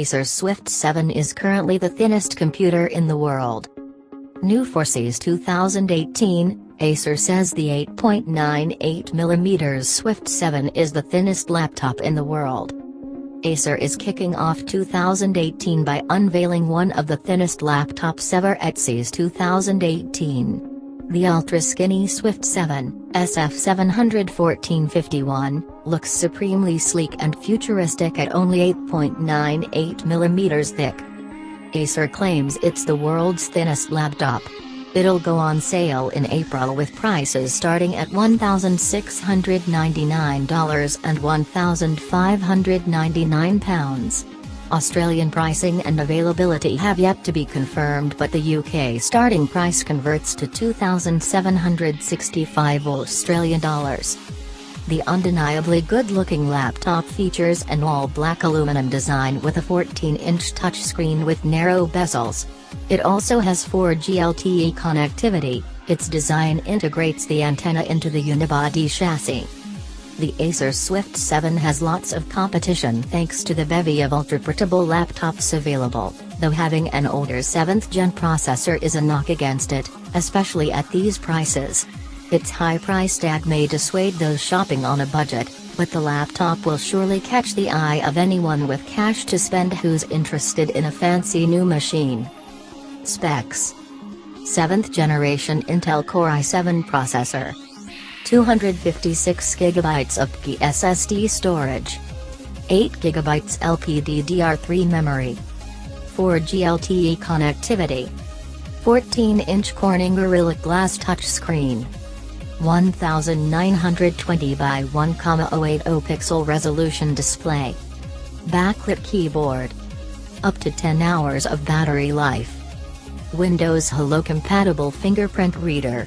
Acer Swift 7 is currently the thinnest computer in the world. New for CES 2018, Acer says the 8.98mm Swift 7 is the thinnest laptop in the world. Acer is kicking off 2018 by unveiling one of the thinnest laptops ever at CES 2018. The ultra-skinny Swift 7, SF71451, looks supremely sleek and futuristic at only 8.98mm thick. Acer claims it's the world's thinnest laptop. It'll go on sale in April with prices starting at $1,699 and £1,599. Australian pricing and availability have yet to be confirmed, but the UK starting price converts to $2,765 Australian dollars. The undeniably good-looking laptop features an all-black aluminum design with a 14-inch touchscreen with narrow bezels. It also has 4G LTE connectivity. Its design integrates the antenna into the unibody chassis. The Acer Swift 7 has lots of competition thanks to the bevy of ultra-portable laptops available, though having an older 7th gen processor is a knock against it, especially at these prices. Its high price tag may dissuade those shopping on a budget, but the laptop will surely catch the eye of anyone with cash to spend who's interested in a fancy new machine. Specs: 7th generation Intel Core i7 processor. 256GB of SSD storage. 8GB LPDDR3 memory. 4G LTE connectivity. 14-inch Corning Gorilla Glass touchscreen. 1920 by 1,080 pixel resolution display. Backlit keyboard. Up to 10 hours of battery life. Windows Hello compatible fingerprint reader.